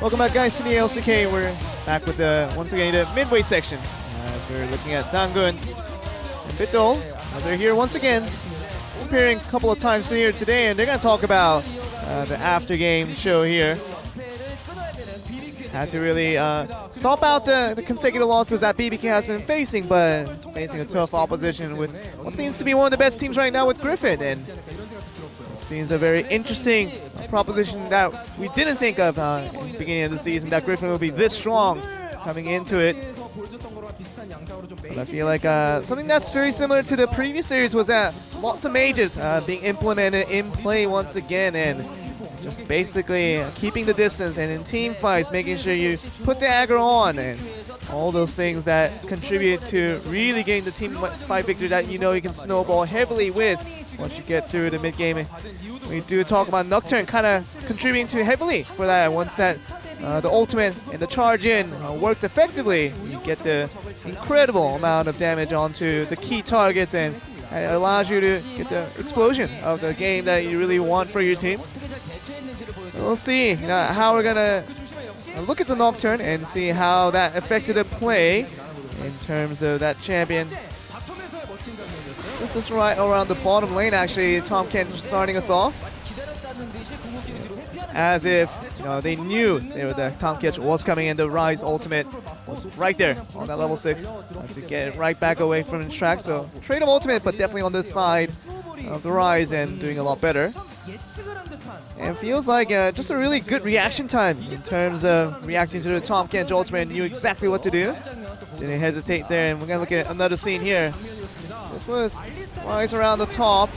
Welcome back, guys, to the LCK. We're back with once again the midway section as we're looking at Dangun and Bitdol as they're here once again, appearing a couple of times here today, and they're going to talk about the after game show here. Had to really stop out the consecutive losses that BBQ has been facing, but facing a tough opposition with what seems to be one of the best teams right now with GRIFFIN. And it seems a very interesting proposition that we didn't think of in the beginning of the season, that GRIFFIN would be this strong coming into it. But I feel like something that's very similar to the previous series was that lots of mages being implemented in play once again, and just basically keeping the distance, and in team fights making sure you put the aggro on, and all those things that contribute to really getting the team fight victory that you know you can snowball heavily with once you get through the mid game. We do talk about Nocturne kind of contributing to heavily for that. Once that the ultimate and the charge in works effectively, you get the incredible amount of damage onto the key targets, and it allows you to get the explosion of the game that you really want for your team. We'll see how we're gonna look at the Nocturne and see how that affected the play in terms of that champion. This is right around the bottom lane, actually. Tom Kent starting us off. As if they knew the Tom Kent was coming in. The Rise ultimate was right there on that level 6 to get it right back away from the track. So trade of ultimate, but definitely on this side of the Rise and doing a lot better. And feels like just a really good reaction time in terms of reacting to the Tom Kent ultimate, and knew exactly what to do. Didn't hesitate there, and we're going to look at another scene here. This was Rise around the top.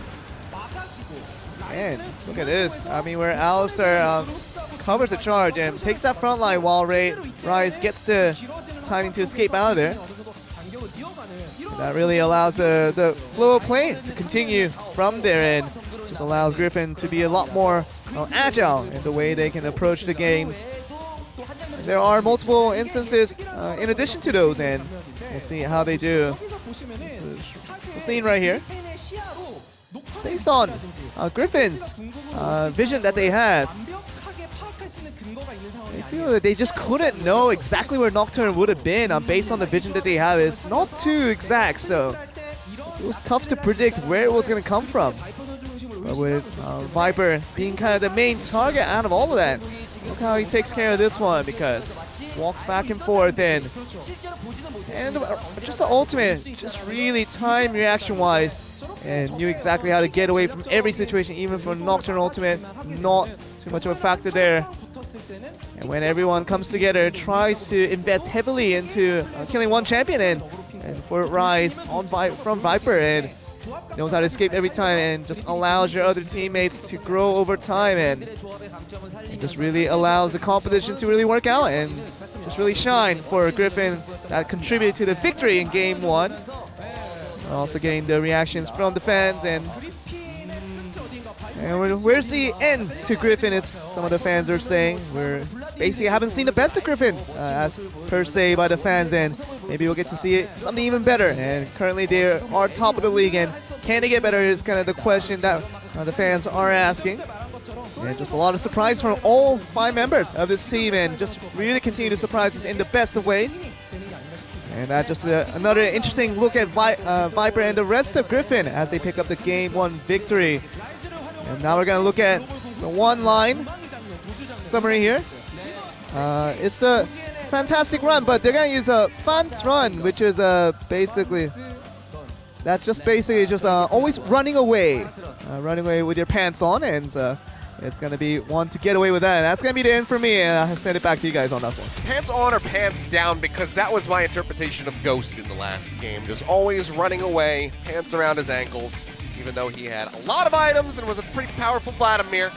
And look at this. I mean, where Alistair covers the charge and takes that front line while Rise gets the timing to escape out of there. And that really allows the flow of play to continue from there, and just allows GRIFFIN to be a lot more agile in the way they can approach the games. And there are multiple instances in addition to those, and we'll see how they do. The scene right here, based on GRIFFIN's vision that they had, I feel that they just couldn't know exactly where Nocturne would have been based on the vision that they have. It's not too exact, so it was tough to predict where it was going to come from. But with Viper being kind of the main target out of all of that, look how he takes care of this one, because walks back and forth, and just the ultimate, just really timed reaction-wise, and knew exactly how to get away from every situation, even for Nocturne ultimate. Not too much of a factor there. And when everyone comes together, tries to invest heavily into killing one champion, and for Rise from Viper, and knows how to escape every time, and just allows your other teammates to grow over time, and it just really allows the competition to really work out and just really shine for GRIFFIN, that contributed to the victory in Game 1. Also getting the reactions from the fans, and where's the end to GRIFFIN, as some of the fans are saying. We're basically haven't seen the best of GRIFFIN as per se by the fans, and maybe we'll get to see something even better. And currently they are top of the league, and can they get better is kind of the question that the fans are asking. And just a lot of surprise from all 5 members of this team, and just really continue to surprise us in the best of ways. And that's just another interesting look at Viper and the rest of GRIFFIN as they pick up the Game 1 victory. And now we're going to look at the one-line summary here. It's the fantastic run, but they're going to use a Fans run, which is basically, that's just basically just always running away with your pants on, and it's going to be one to get away with that. And that's going to be the end for me, and I'll send it back to you guys on that one. Pants on or pants down, because that was my interpretation of Ghost in the last game. Just always running away, pants around his ankles, even though he had a lot of items and was a pretty powerful Vladimir.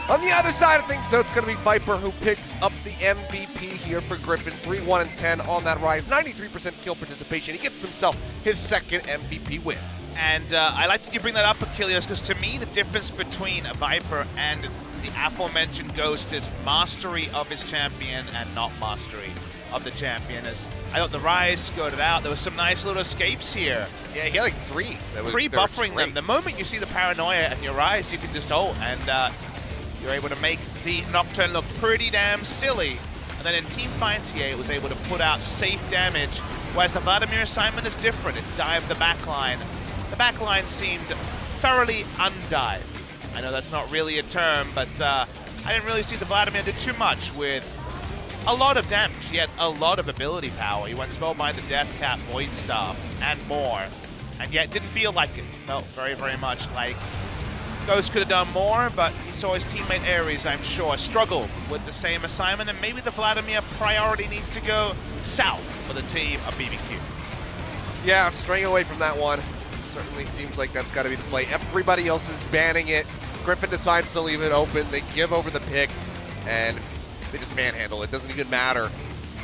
On the other side of things, so it's going to be Viper who picks up the MVP here for GRIFFIN. 3-1-10 on that Rise, 93% kill participation. He gets himself his second MVP win. And I like that you bring that up, Achilles, because to me the difference between a Viper and the aforementioned Ghost is mastery of his champion and not mastery of the champion. As I thought the Rise scored it out. There was some nice little escapes here. Yeah, he had like 3. Pre-buffering them. The moment you see the paranoia and your Rise, you can just ult, and you're able to make the Nocturne looked pretty damn silly. And then in Team Fightier, it was able to put out safe damage, whereas the Vladimir assignment is different. It's dive the backline. The backline seemed thoroughly undived. I know that's not really a term, but I didn't really see the Vladimir do too much with a lot of damage. He had a lot of ability power. He went Spellbind, the Death Cap, Void Staff, and more. And yet didn't feel like it. Felt very, very much like Ghost could have done more, but he saw his teammate Ares, I'm sure, struggle with the same assignment, and maybe the Vladimir priority needs to go south for the team of BBQ. Yeah, straying away from that one. Certainly seems like that's got to be the play. Everybody else is banning it. Griffin decides to leave it open. They give over the pick, and they just manhandle it. Doesn't even matter,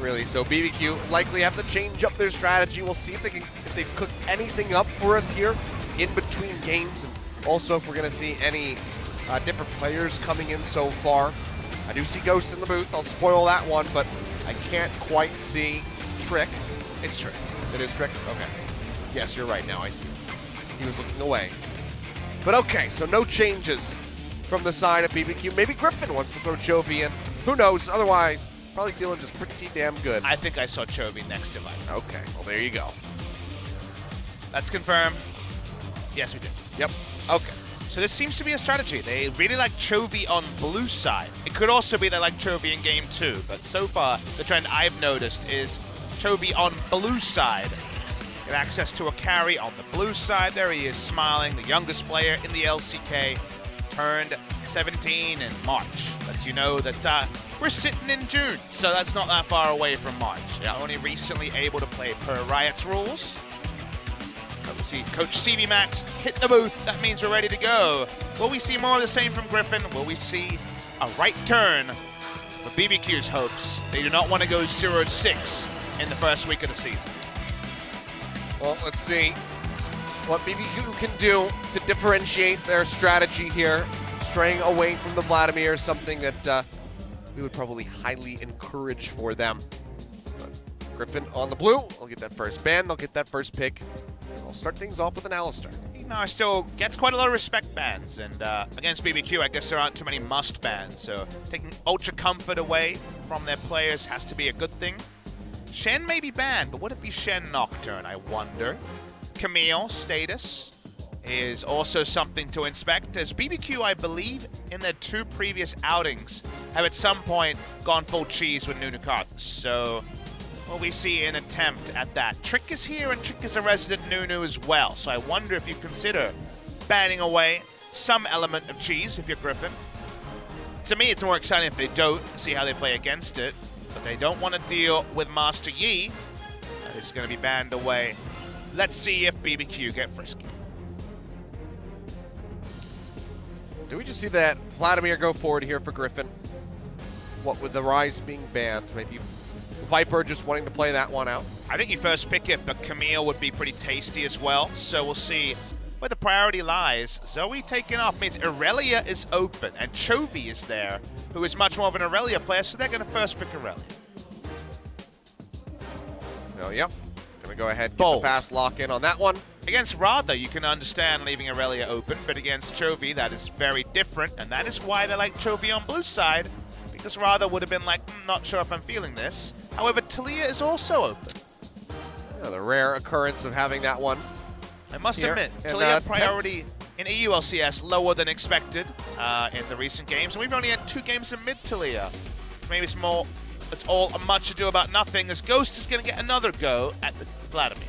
really. So BBQ likely have to change up their strategy. We'll see if they've cooked anything up for us here in between games, and also if we're going to see any different players coming in so far. I do see Ghost in the booth. I'll spoil that one, but I can't quite see Trick. It's Trick. It is Trick? Okay. Yes, you're right now. I see. He was looking away. But okay, so no changes from the side of BBQ. Maybe Griffin wants to throw Chovy in. Who knows? Otherwise, probably feeling just pretty damn good. I think I saw Chovy next to Viper. Okay, well, there you go. That's confirmed. Yes, we did. Yep. Okay. So this seems to be a strategy. They really like Chovy on blue side. It could also be they like Chovy in game 2, but so far the trend I've noticed is Chovy on blue side. Get access to a carry on the blue side. There he is smiling, the youngest player in the LCK, turned 17 in March. Lets you know that we're sitting in June, so that's not that far away from March. Yeah. Only recently able to play per Riot's rules. We see Coach CV Max hit the booth. That means we're ready to go. Will we see more of the same from Griffin? Will we see a right turn for BBQ's hopes? They do not want to go 0-6 in the first week of the season. Well, let's see what BBQ can do to differentiate their strategy here. Straying away from the Vladimir is something that we would probably highly encourage for them. But Griffin on the blue. They'll get that first ban. They'll get that first pick. I'll start things off with an Alistair. He still gets quite a lot of respect bans, and against BBQ, I guess there aren't too many must bans, so taking Ultra Comfort away from their players has to be a good thing. Shen may be banned, but would it be Shen Nocturne, I wonder? Camille status is also something to inspect, as BBQ, I believe, in their 2 previous outings, have at some point gone full cheese with Nunu Karthus, so will we see an attempt at that? Trick is here, and Trick is a resident Nunu as well, so I wonder if you consider banning away some element of cheese if you're Griffin. To me, it's more exciting if they don't, see how they play against it, but they don't want to deal with Master Yi. That is going to be banned away. Let's see if BBQ get frisky. Do we just see that Vladimir go forward here for Griffin? What with the Rise being banned, maybe Viper just wanting to play that one out? I think you first pick it, but Camille would be pretty tasty as well, so we'll see where the priority lies. Zoe taking off means Irelia is open, and Chovy is there, who is much more of an Irelia player, so they're going to first pick Irelia. Oh, yep. Gonna go ahead, get Bold. the fast lock in on that one. Against Radha, you can understand leaving Irelia open, but against Chovy, that is very different, and that is why they like Chovy on blue side, because Radha would have been like, not sure if I'm feeling this. However, Talia is also open. Yeah, the rare occurrence of having that one. I must Here, admit, and, Talia priority in EU LCS lower than expected in the recent games, and we've only had 2 games in mid Talia. Maybe it's more, it's all much ado about nothing, as Ghost is going to get another go at the Vladimir.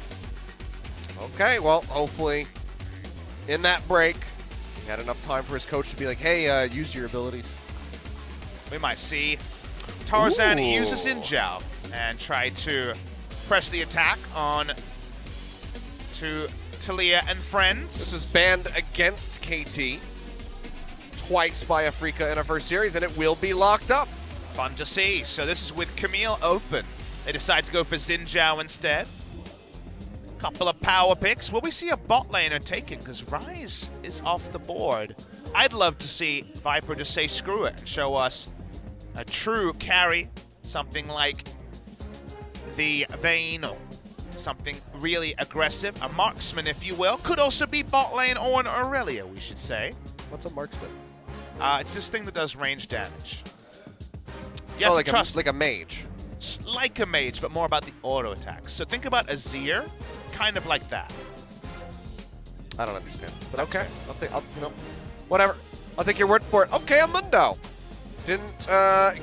Okay, well, hopefully in that break, he had enough time for his coach to be like, hey, use your abilities. We might see Tarzan Ooh. use a Xin Zhao and try to press the attack on to Talia and friends. This is banned against KT twice by Afrika in our first series, and it will be locked up. Fun to see. So this is with Camille open. They decide to go for Xin Zhao instead. Couple of power picks. Will we see a bot laner taken? Because Rise is off the board. I'd love to see Viper just say screw it and show us a true carry. Something like the Vayne, or something really aggressive. A marksman, if you will. Could also be bot lane or an Aurelia, we should say. What's a marksman? It's this thing that does range damage. You have like to trust like a mage. It's like a mage, but more about the auto attacks. So think about Azir, kind of like that. I don't understand. But That's okay. fair. Whatever. I'll take your word for it. Okay, Amundo. Didn't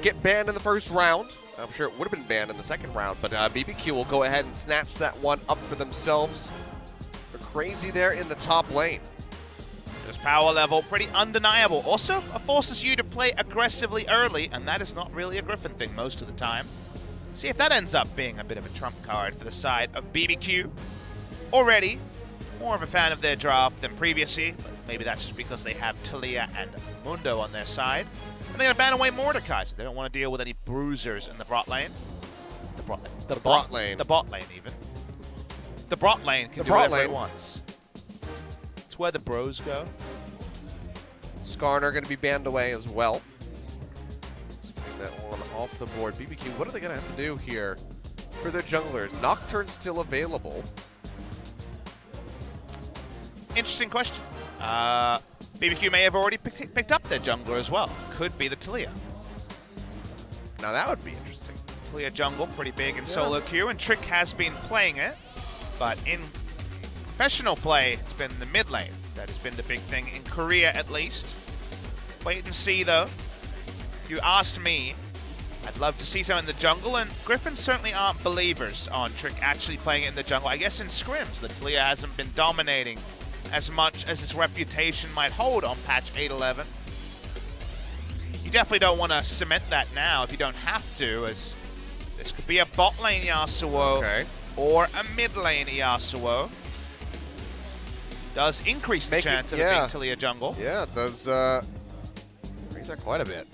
get banned in the first round. I'm sure it would have been banned in the second round, but BBQ will go ahead and snatch that one up for themselves. They're crazy there in the top lane. Just power level, pretty undeniable. Also, it forces you to play aggressively early, and that is not really a Griffin thing most of the time. See if that ends up being a bit of a trump card for the side of BBQ. Already more of a fan of their draft than previously, but maybe that's just because they have Talia and Mundo on their side. And they're going to ban away Mordecai, so they don't want to deal with any bruisers in the bot lane. The bot lane. The bot lane. The bot lane, even. The bot lane can do whatever it wants. It's where the bros go. Skarner going to be banned away as well. Let's bring that one off the board. BBQ, what are they going to have to do here for their junglers? Nocturne's still available. Interesting question. BBQ may have already picked up their jungler as well. Could be the Talia. Now that would be interesting. Talia jungle, pretty big in solo queue, and Trick has been playing it, but in professional play, it's been the mid lane. That has been the big thing, in Korea at least. Wait and see, though. If you asked me, I'd love to see some in the jungle, and Griffin certainly aren't believers on Trick actually playing it in the jungle. I guess in scrims, the Talia hasn't been dominating as much as its reputation might hold on patch 8.11. You definitely don't want to cement that now if you don't have to, as this could be a bot lane Yasuo or a mid lane Yasuo. Does increase the chance of it being Talia jungle. Yeah, it does increase that quite a bit.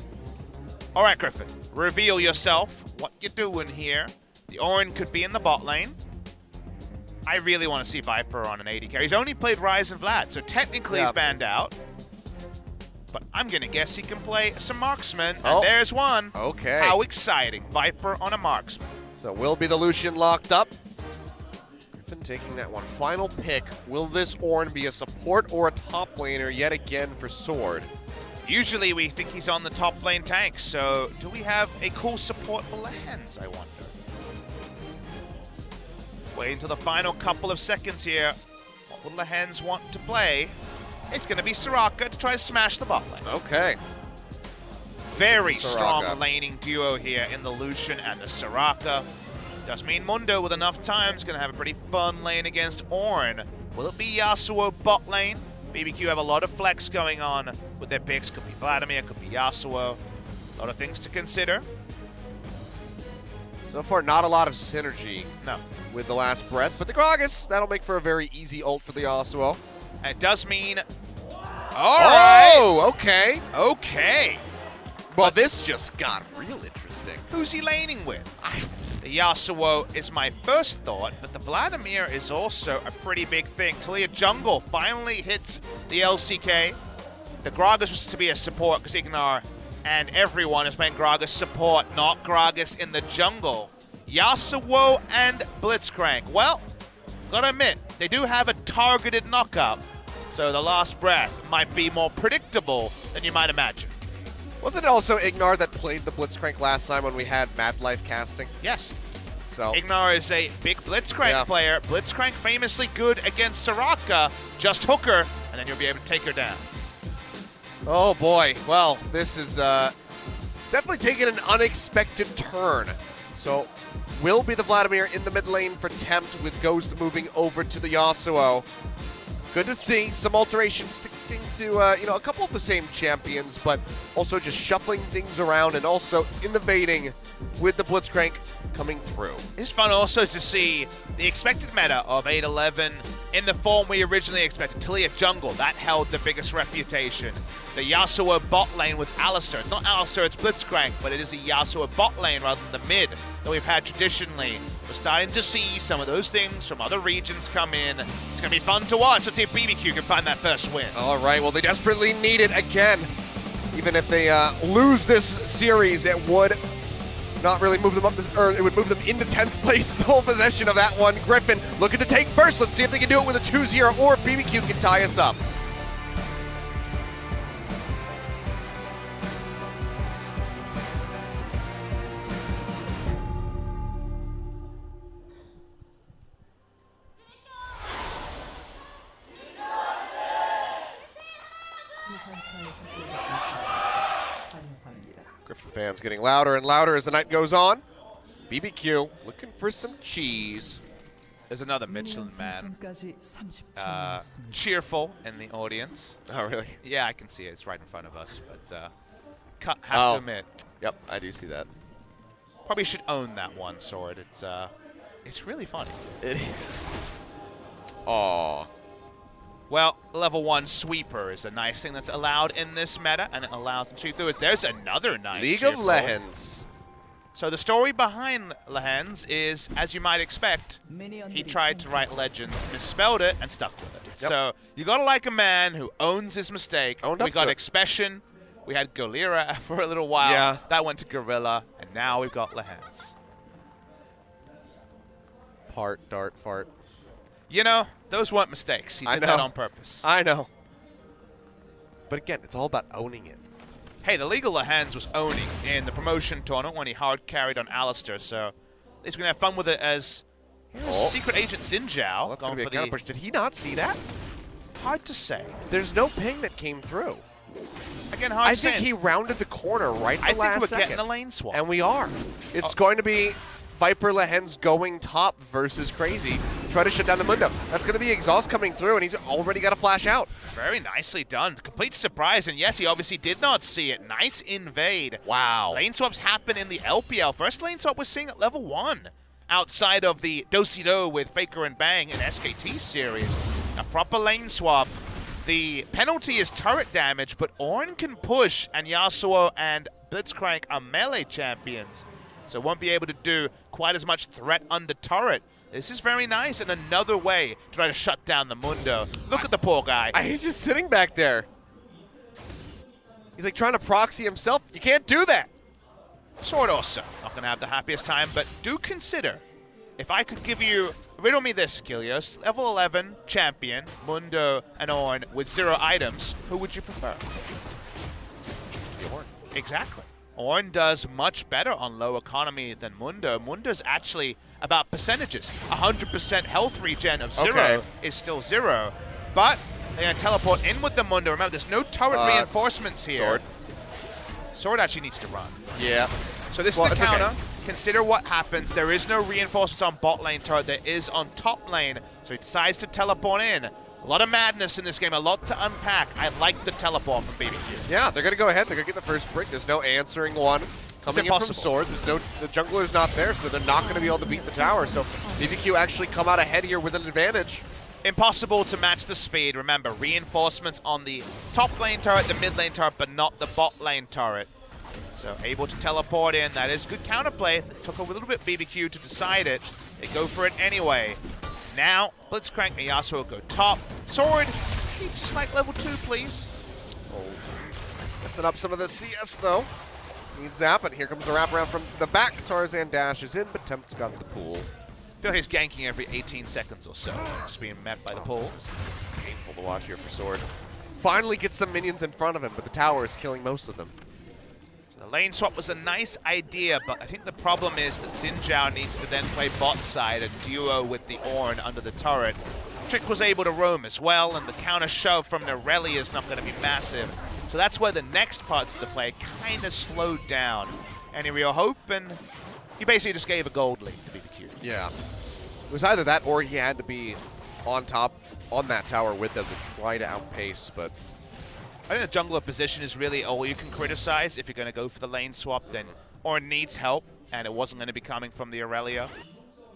All right, Griffin, reveal yourself. What you doing here? The Orin could be in the bot lane. I really want to see Viper on an AD carry. He's only played Ryze and Vlad, so technically he's banned out. But I'm going to guess he can play some marksman, and there's one. Okay. How exciting. Viper on a marksman. So will be the Lucian locked up. Griffin taking that one final pick. Will this Ornn be a support or a top laner yet again for Sword? Usually we think he's on the top lane tank, so do we have a cool support for Lens, I wonder? Wait until the final couple of seconds here. What will the Hens want to play? It's going to be Soraka to try to smash the bot lane. Okay. Very strong laning duo here in the Lucian and the Soraka. Does mean Mundo with enough time is going to have a pretty fun lane against Ornn. Will it be Yasuo bot lane? BBQ have a lot of flex going on with their picks. Could be Vladimir, could be Yasuo. A lot of things to consider. So far, not a lot of synergy with the last breath, but the Gragas, that'll make for a very easy ult for the Yasuo. And it does mean... All right! Oh, okay. Okay. Well, this just got real interesting. Who's he laning with? The Yasuo is my first thought, but the Vladimir is also a pretty big thing. Talia jungle finally hits the LCK. The Gragas was to be a support because Ignar and everyone is playing Gragas support, not Gragas in the jungle. Yasuo and Blitzcrank. Well, gotta admit, they do have a targeted knockup, so the last breath might be more predictable than you might imagine. Wasn't it also Ignar that played the Blitzcrank last time when we had Mad Life casting? Yes. So Ignar is a big Blitzcrank player. Blitzcrank famously good against Soraka. Just hook her, and then you'll be able to take her down. Oh boy, well, this is definitely taking an unexpected turn. So, will be the Vladimir in the mid lane for Tempt with Ghost moving over to the Yasuo. Good to see some alterations sticking to, a couple of the same champions, but also just shuffling things around and also innovating with the Blitzcrank coming through. It's fun also to see the expected meta of 8-11 in the form we originally expected. Talia jungle, that held the biggest reputation. The Yasuo bot lane with Alistar. It's not Alistar, it's Blitzcrank, but it is a Yasuo bot lane rather than the mid that we've had traditionally. We're starting to see some of those things from other regions come in. It's going to be fun to watch. Let's see if BBQ can find that first win. All right, well, they desperately need it again. Even if they lose this series, it would not really move them up, or it would move them into 10th place, sole possession of that one. Griffin looking to take first. Let's see if they can do it with a 2-0 or if BBQ can tie us up. Fans getting louder and louder as the night goes on. BBQ looking for some cheese. There's another Michelin man. Cheerful in the audience. Oh, really? Yeah, I can see it. It's right in front of us. But have to admit. Yep, I do see that. Probably should own that one, Sword. It's really funny. It is. Aw. Well, level 1 sweeper is a nice thing that's allowed in this meta, and it allows them to shoot through. There's another nice League of Legends. So the story behind Legends is, as you might expect, he tried to write Legends, misspelled it, and stuck with it. Yep. So you gotta like a man who owns his mistake. We got Expression, we had Golira for a little while. Yeah. That went to Gorilla, and now we've got Legends. Part, dart, fart. You know, those weren't mistakes. He did that on purpose. I know. But again, it's all about owning it. Hey, the League of Legends was owning in the promotion tournament when he hard carried on Alistair, so at least we're going to have fun with it as Secret Agent Xin Zhao. Well, that's going to be a counter push. Did he not see that? Hard to say. There's no ping that came through. Again, hard to say. I think he rounded the corner right at the last second. I think we're getting a lane swap. And we are. It's going to be Viper Lehens going top versus Crazy. Try to shut down the Mundo. That's going to be Exhaust coming through, and he's already got a flash out. Very nicely done. Complete surprise, and yes, he obviously did not see it. Nice invade. Wow. Lane swaps happen in the LPL. First lane swap we're seeing at level 1. Outside of the Do-Si-Do with FLICKR and Bang in SKT series. A proper lane swap. The penalty is turret damage, but Ornn can push, and Yasuo and Blitzcrank are melee champions. So won't be able to do quite as much threat under turret. This is very nice, and another way to try to shut down the Mundo. Look at the poor guy. He's just sitting back there. He's like trying to proxy himself. You can't do that. Sword also not going to have the happiest time, but do consider, if I could give you, riddle me this, Kilios, level 11 champion, Mundo and Ornn with 0 items, who would you prefer? Ornn. Exactly. Ornn does much better on low economy than Mundo. Mundo's actually about percentages. 100% health regen of 0 is still 0. But they're going to teleport in with the Mundo. Remember, there's no turret reinforcements here. Sword actually needs to run. Yeah. So this is the counter. Okay. Consider what happens. There is no reinforcements on bot lane turret. There is on top lane. So he decides to teleport in. A lot of madness in this game, a lot to unpack. I like the teleport from BBQ. Yeah, they're going to go ahead. They're going to get the first brick. There's no answering one coming in from Sword. There's no, the jungler's not there, so they're not going to be able to beat the tower. So BBQ actually come out ahead here with an advantage. Impossible to match the speed. Remember, reinforcements on the top lane turret, the mid lane turret, but not the bot lane turret. So able to teleport in. That is good counterplay. It took a little bit BBQ to decide it. They go for it anyway. Now, Blitzcrank and Yasuo go top. Sword, just like level 2, please. Messing up some of the CS, though. Needs zap, and here comes the wraparound from the back. Tarzan dashes in, but Tempt's got the pool. I feel like he's ganking every 18 seconds or so, just being met by the pool. This is painful to watch here for Sword. Finally gets some minions in front of him, but the tower is killing most of them. The lane swap was a nice idea, but I think the problem is that Xin Zhao needs to then play bot side and duo with the Ornn under the turret. Trick was able to roam as well, and the counter shove from Nireli is not going to be massive. So that's where the next parts of the play kind of slowed down. Any real hope? And he basically just gave a gold lead to BBQ. Yeah. It was either that or he had to be on top on that tower with them to try to outpace, but I think the jungler position is really all you can criticize. If you're going to go for the lane swap, then Ornn needs help, and it wasn't going to be coming from the Aurelia.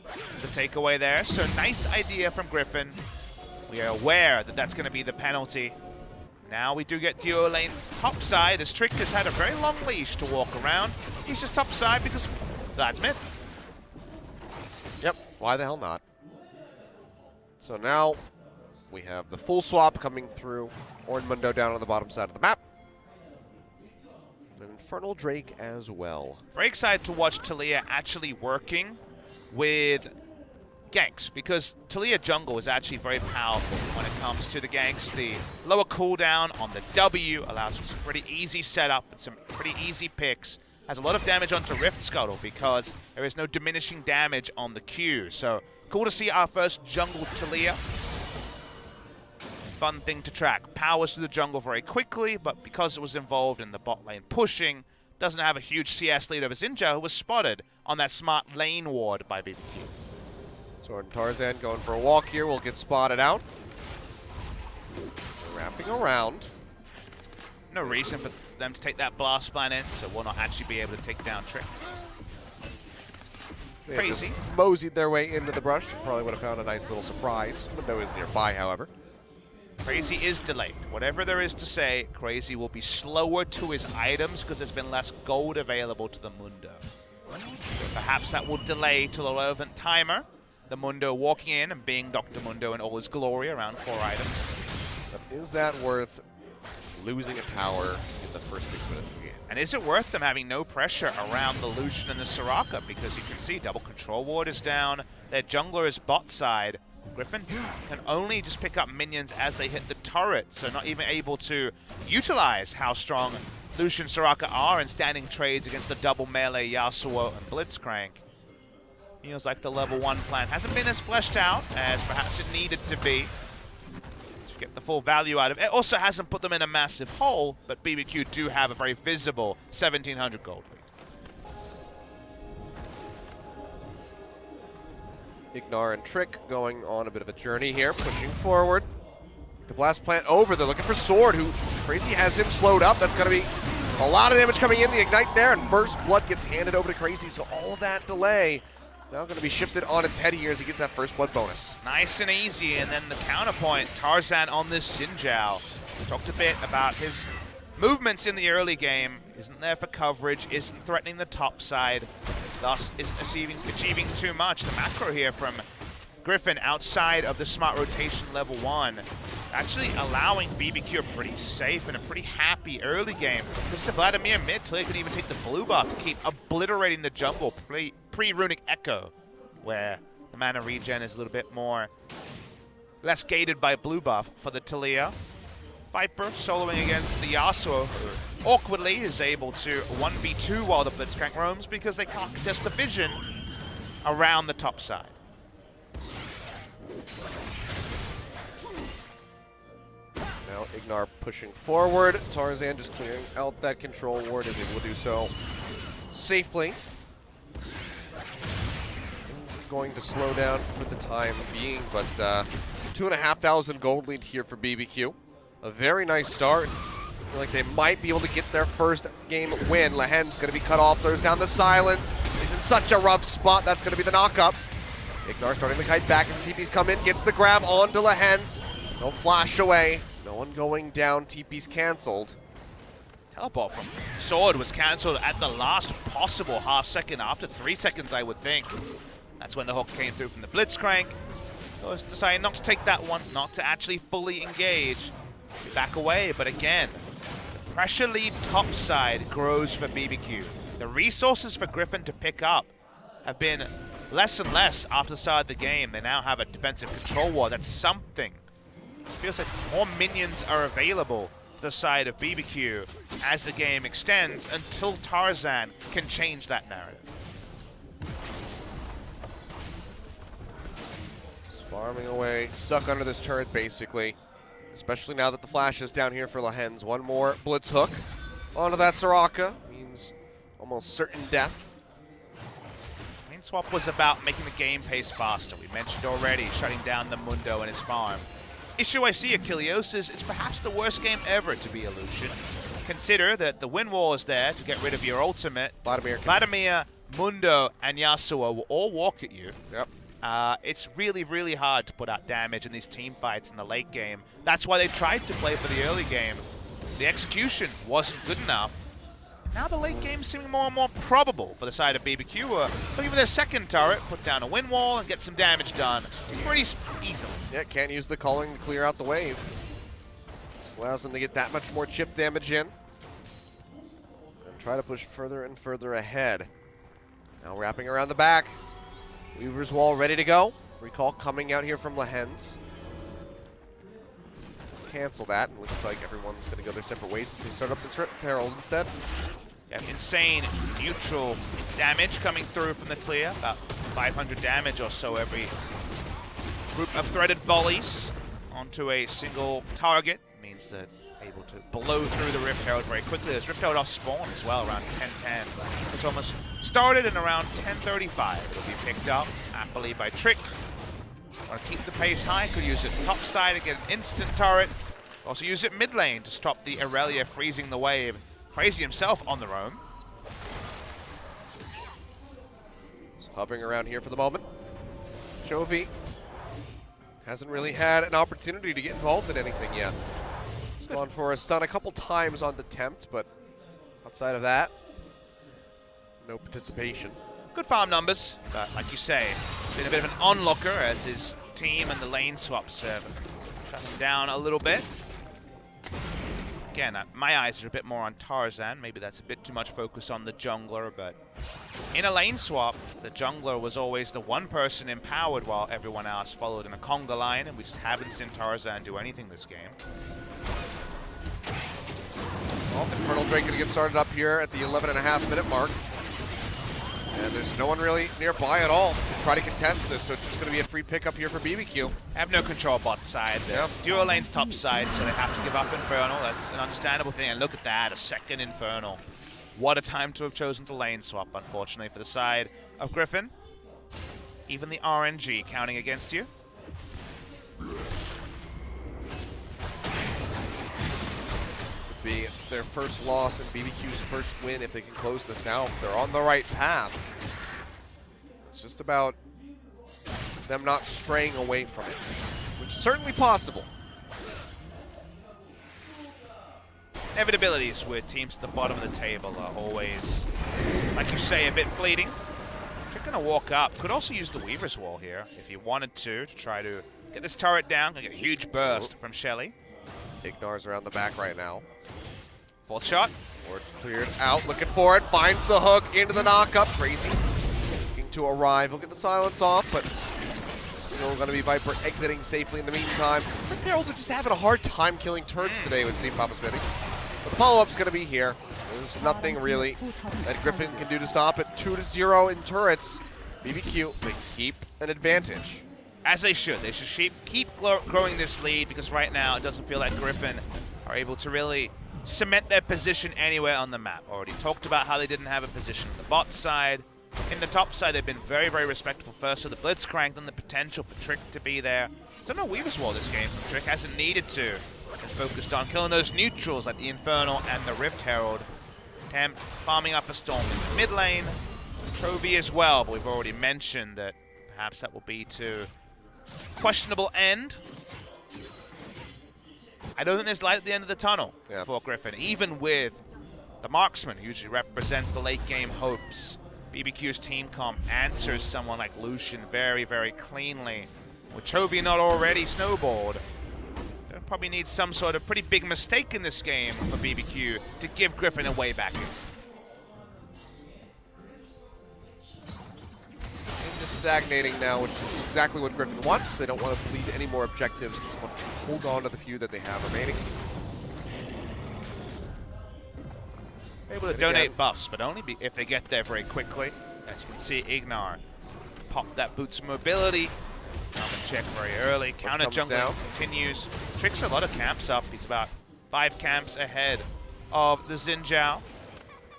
The takeaway there. So nice idea from GRIFFIN. We are aware that that's going to be the penalty. Now we do get duo lanes top side, as Trick has had a very long leash to walk around. He's just top side because that's mid. Yep, why the hell not? So now we have the full swap coming through. Ornn Mundo down on the bottom side of the map. An Infernal Drake as well. Very excited to watch Taliyah actually working with ganks, because Taliyah jungle is actually very powerful when it comes to the ganks. The lower cooldown on the W allows for some pretty easy setup and some pretty easy picks. Has a lot of damage onto Rift Scuttle because there is no diminishing damage on the Q. So cool to see our first jungle Taliyah. Fun thing to track. Powers to the jungle very quickly, but because it was involved in the bot lane pushing, doesn't have a huge CS lead over Zinja, who was spotted on that smart lane ward by BBQ. Sword and Tarzan going for a walk here. Will get spotted out. They're wrapping around. No reason for them to take that blast plan in, so we'll not actually be able to take down Trick. They Crazy. just moseyed their way into the brush. Probably would have found a nice little surprise. Window is nearby, however. Crazy is delayed. Whatever there is to say, Crazy will be slower to his items because there's been less gold available to the Mundo. Perhaps that will delay till the relevant timer. The Mundo walking in and being Dr. Mundo in all his glory around 4 items. But is that worth losing a tower in the first 6 minutes of the game? And is it worth them having no pressure around the Lucian and the Soraka? Because you can see double control ward is down. Their jungler is bot side. GRIFFIN can only just pick up minions as they hit the turret, so not even able to utilize how strong Lucian and Soraka are in standing trades against the double melee Yasuo and Blitzcrank. Feels like the level 1 plan hasn't been as fleshed out as perhaps it needed to be to get the full value out of it. It also hasn't put them in a massive hole, but BBQ do have a very visible 1,700 gold lead. Ignar and Trick going on a bit of a journey here, pushing forward. The blast plant over. They're looking for Sword, who Crazy has him slowed up. That's going to be a lot of damage coming in. The Ignite there, and Burst Blood gets handed over to Crazy, so all of that delay now going to be shifted on its head here as he gets that First Blood bonus. Nice and easy, and then the counterpoint, Tarzan on this Xinjiao. Talked a bit about his movements in the early game. Isn't there for coverage, isn't threatening the top side, thus isn't achieving too much. The macro here from GRIFFIN outside of the smart rotation level 1, actually allowing BBQ a pretty safe and a pretty happy early game. This is the Vladimir mid till he can even take the blue buff to keep obliterating the jungle pre-runic echo, where the mana regen is a little bit more less gated by blue buff for the Talia. Viper soloing against the Yasuo, who awkwardly is able to 1v2 while the Blitzcrank roams because they can't contest the vision around the top side. Now Ignar pushing forward. Tarzan just clearing out that control ward, is able to do so safely. Things are going to slow down for the time being, but 2,500 gold lead here for BBQ. A very nice start. I feel like they might be able to get their first game win. Lehen's going to be cut off, throws down the silence. He's in such a rough spot. That's going to be the knock-up. Ignar starting the kite back as the TPs come in, gets the grab onto Lehen's. No flash away. No one going down. TP's canceled. Teleport from Sword was cancelled at the last possible half second, after 3 seconds, I would think. That's when the hook came through from the Blitzcrank. So it's deciding not to take that one, not to actually fully engage. Back away, but again, the pressure lead top side grows for BBQ. The resources for GRIFFIN to pick up have been less and less after the start of the game. They now have a defensive control ward. That's something. It feels like more minions are available to the side of BBQ as the game extends until Tarzan can change that narrative. Just farming away, stuck under this turret basically. Especially now that the flash is down here for Lehen's. One more blitz hook onto that Soraka. Means almost certain death. Main swap was about making the game pace faster. We mentioned already shutting down the Mundo and his farm. Issue I see Achilleos is it's perhaps the worst game ever to be Lucian. Consider that the win wall is there to get rid of your ultimate. Vladimir, Mundo, and Yasuo will all walk at you. Yep. It's really, really hard to put out damage in these team fights in the late game. That's why they tried to play for the early game. The execution wasn't good enough. Now the late game seeming more and more probable for the side of BBQ. Looking for their second turret, put down a win wall, and get some damage done pretty easily. Yeah, can't use the culling to clear out the wave. Just allows them to get that much more chip damage in. And try to push further and further ahead. Now wrapping around the back. Weaver's Wall ready to go. Recall coming out here from Lehen's. Cancel that. It looks like everyone's going to go their separate ways as they start up this Herald instead. Yeah, insane neutral damage coming through from the Talia. About 500 damage or so every group of threaded volleys onto a single target. Means that able to blow through the Rift Herald very quickly. There's Rift Herald off spawn as well, around 10:10. It's almost started in around 10:35. It'll be picked up happily by Trick. Want to keep the pace high, could use it top side to get an instant turret. Also use it mid lane to stop the Aurelia freezing the wave. Crazy himself on the roam. Just hovering around here for the moment. Chovy hasn't really had an opportunity to get involved in anything yet. He's gone for a stun a couple times on the tempt, but outside of that, no participation. Good farm numbers, but like you say, been a bit of an onlooker as his team and the lane swaps have shut him down a little bit. Again, my eyes are a bit more on Tarzan. Maybe that's a bit too much focus on the jungler, but in a lane swap, the jungler was always the one person empowered while everyone else followed in a conga line, and we just haven't seen Tarzan do anything this game. Well, Infernal Drake going to get started up here at the 11.5-minute mark. And there's no one really nearby at all to try to contest this, so it's just going to be a free pickup here for BBQ. Have no control bot side. Yep. Duo lane's top side, so they have to give up Infernal. That's an understandable thing. And look at that, a second Infernal. What a time to have chosen to lane swap, unfortunately, for the side of Griffin. Even the RNG counting against you. Be their first loss and BBQ's first win if they can close this out. They're on the right path. It's just about them not straying away from it, which is certainly possible. Inevitabilities with teams at the bottom of the table are always, like you say, a bit fleeting. Trick gonna walk up. Could also use the Weaver's Wall here if he wanted to try to get this turret down. Gonna get a huge burst from Shelly. Ignar's around the back right now. Fourth shot. Ward's cleared out, looking for it, finds the hook into the knockup. Crazy looking to arrive. He'll get the silence off, but still going to be Viper exiting safely in the meantime. The Heralds are just having a hard time killing turrets today with Steve Papa Smithy. But the follow-up's going to be here. There's nothing really that Griffin can do to stop it. 2-0 in turrets. BBQ, they keep an advantage. As they should. They should keep growing this lead, because right now it doesn't feel like Griffin are able to really cement their position anywhere on the map. Already talked about how they didn't have a position on the bot side. In the top side, they've been very, very respectful first to the Blitzcrank, then the potential for Trick to be there. Still no Weaver's Wall this game. Trick hasn't needed to. And focused on killing those neutrals like the Infernal and the Rift Herald. Tempt farming up a Storm in the mid lane. Chovy as well, but we've already mentioned that perhaps that will be to questionable end. I don't think there's light at the end of the tunnel for Griffin, even with the marksman who usually represents the late game hopes. BBQ's team comp answers someone like Lucian very, very cleanly. With Chovy not already snowballed, they'll probably need some sort of pretty big mistake in this game for BBQ to give Griffin a way back in. Stagnating now, which is exactly what Griffin wants. They don't want to bleed any more objectives, just want to hold on to the few that they have remaining. Able to donate buffs, but only if they get there very quickly. As you can see, Ignar pop that boots of mobility. Come and check very early. Counter jungling continues. Tricks a lot of camps up. He's about 5 camps ahead of the Xin Zhao.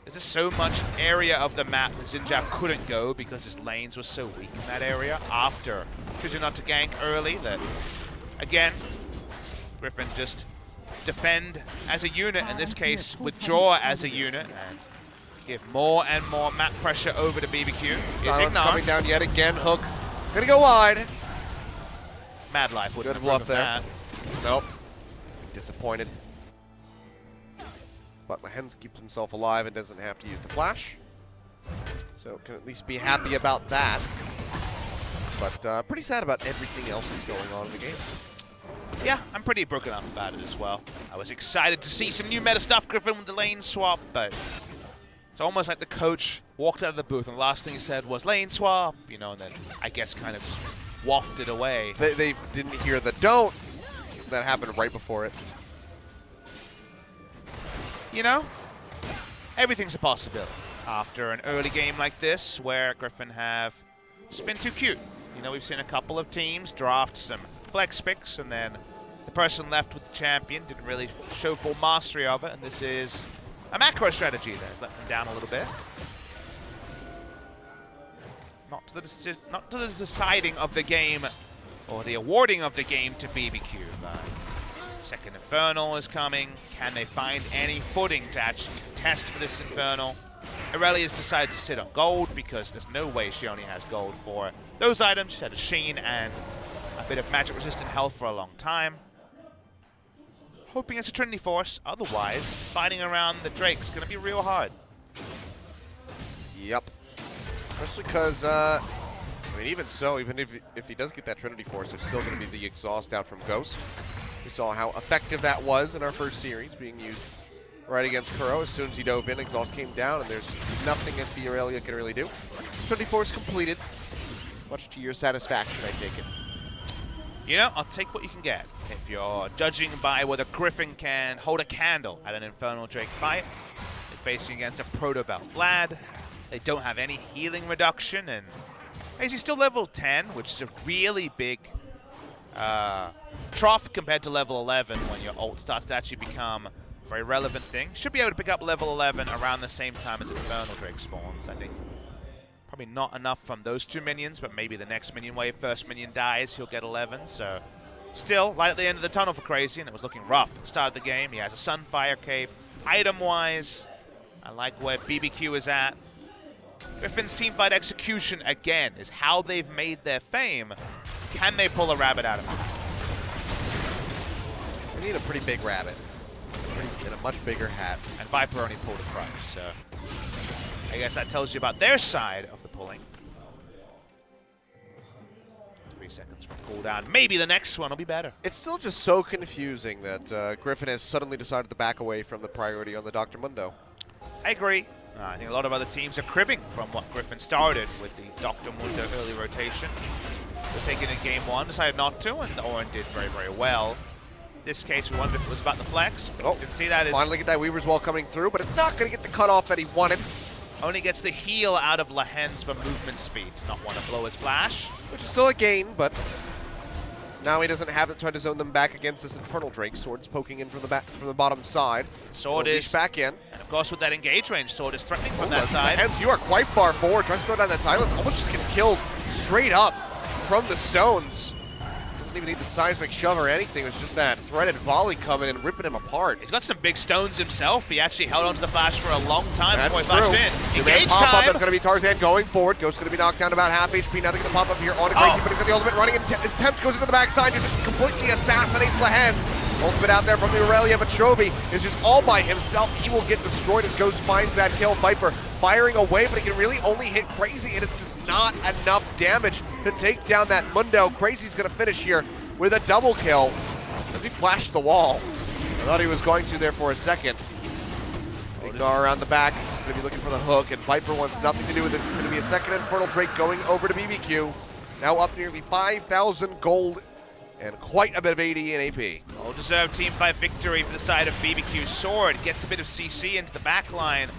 There's just so much area of the map that Xin Zhao couldn't go because his lanes were so weak in that area after choosing not to gank early that, again, Griffin just defend as a unit, in this case withdraw as a unit, and give more and more map pressure over to BBQ. Silence coming down yet again, hook. Gonna go wide. Mad Life would have bluff there. that. Nope. Disappointed. But Lehens keeps himself alive and doesn't have to use the flash. So can at least be happy about that. But pretty sad about everything else that's going on in the game. Yeah, I'm pretty broken up about it as well. I was excited to see some new meta stuff, Griffin, with the lane swap, but it's almost like the coach walked out of the booth and the last thing he said was lane swap, you know, and then I guess kind of just wafted away. They didn't hear the don't. That happened right before it. You know, everything's a possibility after an early game like this where Griffin have just been too cute. You know, we've seen a couple of teams draft some flex picks and then the person left with the champion didn't really show full mastery of it, and this is a macro strategy that's let them down a little bit. Not to the deciding of the game or the awarding of the game to BBQ. Second Infernal is coming. Can they find any footing to actually contest for this Infernal? Irelia has decided to sit on gold because there's no way she only has gold for those items. She had a Sheen and a bit of magic resistant health for a long time. Hoping it's a Trinity Force. Otherwise, fighting around the Drake's going to be real hard. Yep. Especially because, I mean, even so, even if he does get that Trinity Force, there's still going to be the exhaust out from Ghost. We saw how effective that was in our first series, being used right against Kuro. As soon as he dove in, exhaust came down, and there's nothing that the Irelia can really do. Trinity Force completed, much to your satisfaction, I take it. You know, I'll take what you can get. If you're judging by whether Griffin can hold a candle at an Infernal Drake fight, they're facing against a Proto-Belt Vlad. They don't have any healing reduction, and he's still level 10, which is a really big trough compared to level 11 when your ult starts to actually become a very relevant thing. Should be able to pick up level 11 around the same time as Infernal Drake spawns, I think. Probably not enough from those two minions, but maybe the next minion wave, first minion dies, he'll get 11. So still light at the end of the tunnel for Crazy, and it was looking rough at the start of the game. He has a Sunfire Cape. Item-wise, I like where BBQ is at. Griffin's teamfight execution, again, is how they've made their fame. Can they pull a rabbit out of it? They need a pretty big rabbit. In a much bigger hat. And Viper only pulled a price, so I guess that tells you about their side of the pulling. 3 seconds for cooldown. Maybe the next one will be better. It's still just so confusing that Griffin has suddenly decided to back away from the priority on the Dr. Mundo. I agree. I think a lot of other teams are cribbing from what Griffin started with the Dr. Mundo early rotation. They're taking in game 1, decided not to, and Oren did very, very well. In this case, we wondered if it was about the flex. But didn't see that. Finally get that Weaver's Wall coming through, but it's not going to get the cutoff that he wanted. Only gets the heal out of Lehens for movement speed. Not want to blow his flash. Which is still a gain, but now he doesn't have it trying to zone them back against this Infernal Drake. Sword's poking in from the bottom side. Sword is back in. And of course with that engage range, Sword is threatening from that side. Lehens, you are quite far forward. Tries to throw down that silence. Almost just gets killed straight up from the stones. Doesn't even need the seismic shove or anything. It was just that threaded volley coming and ripping him apart. He's got some big stones himself. He actually held onto the flash for a long time That's before he flashed in. Engage time! That's going to be Tarzan going forward. Ghost's going to be knocked down to about half HP. Now they're going to pop up here on Crazy, but he's got the ultimate running. Attempt goes into the backside, just completely assassinates Lehens. Ultimate out there from the Irelia, but Chovy is just all by himself. He will get destroyed as Ghost finds that kill. Viper firing away, but he can really only hit Crazy, and it's just not enough damage to take down that Mundo. Crazy's going to finish here with a double kill as he flashed the wall. I thought he was going to there for a second. Ignar around the back. He's going to be looking for the hook, and Viper wants nothing to do with this. It's going to be a second Infernal Drake going over to BBQ. Now up nearly 5,000 gold and quite a bit of AD and AP. Well-deserved teamfight victory for the side of BBQ. Sword gets a bit of CC into the back line.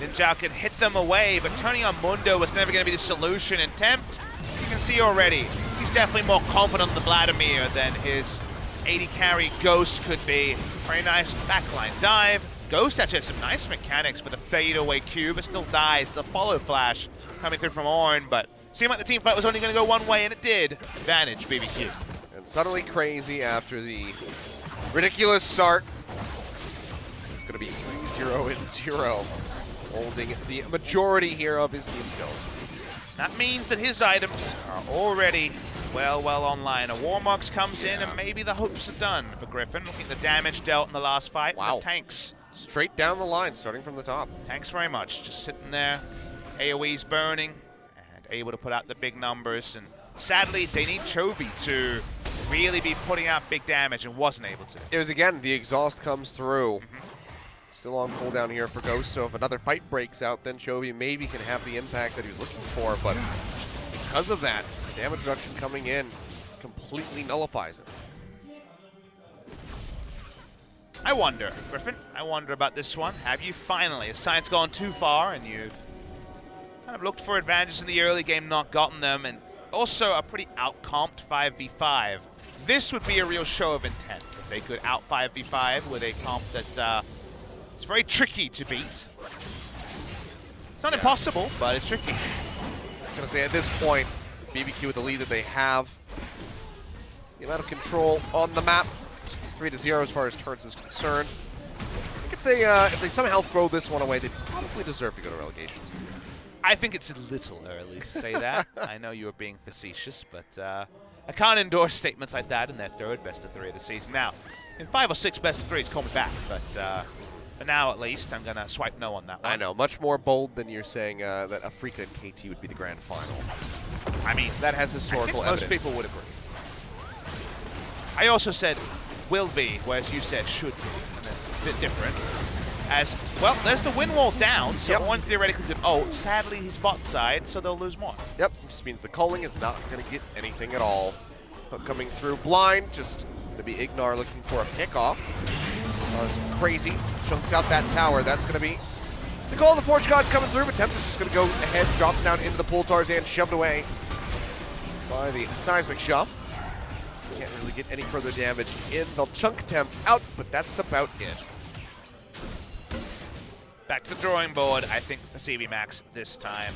Ninja can hit them away, but turning on Mundo was never going to be the solution. And Tempt, you can see already, he's definitely more confident in the Vladimir than his AD carry Ghost could be. Very nice backline dive. Ghost actually has some nice mechanics for the fadeaway Q, but still dies. The follow flash coming through from Oren, but seemed like the team fight was only going to go one way, and it did. Advantage BBQ. And suddenly Crazy after the ridiculous start. It's going to be 3-0-0, holding the majority here of his team skills. That means that his items are already well online. A Warmox comes in, and maybe the hopes are done for Griffin. Looking at the damage dealt in the last fight. Wow. The tanks. Straight down the line, starting from the top. Thanks very much. Just sitting there. AoE's burning and able to put out the big numbers. And sadly, they need Chovy to really be putting out big damage and wasn't able to. It was, again, the exhaust comes through. Still on cooldown here for Ghost, so if another fight breaks out, then Chovy maybe can have the impact that he was looking for, but because of that, the damage reduction coming in just completely nullifies it. I wonder, Griffin, I wonder about this one. Have you finally, has science gone too far and you've kind of looked for advantages in the early game, not gotten them, and also a pretty out-comped 5v5. this would be a real show of intent. If they could out 5v5 with a comp that it's very tricky to beat. It's not impossible, but it's tricky. I'm going to say at this point, BBQ with the lead that they have, the amount of control on the map, 3-0 as far as turns is concerned. I think if they somehow throw this one away, they probably deserve to go to relegation. I think it's a little early to say that. I know you are being facetious, but I can't endorse statements like that in their third best of 3 of the season. Now, in 5 or 6 best of 3s, call me back, but for now at least, I'm going to swipe no on that one. I know, much more bold than you're saying that Afrika and KT would be the grand final. I mean, that has historical evidence. Most people would agree. I also said will be, whereas you said should be, and it's a bit different. As, well, there's the win wall down, so one theoretically could, oh, sadly he's bot side, so they'll lose more. Yep, just means the calling is not going to get anything at all. Hook coming through blind, just going to be Ignar looking for a pickoff. It's crazy, chunks out that tower, that's going to be the goal of the Forge God coming through, but Temps is just going to go ahead, drops down into the pool. Tarzan shoved away by the seismic shove. Can't really get any further damage in. They'll chunk Tempt out, but that's about it. Back to the drawing board. I think the CB Max this time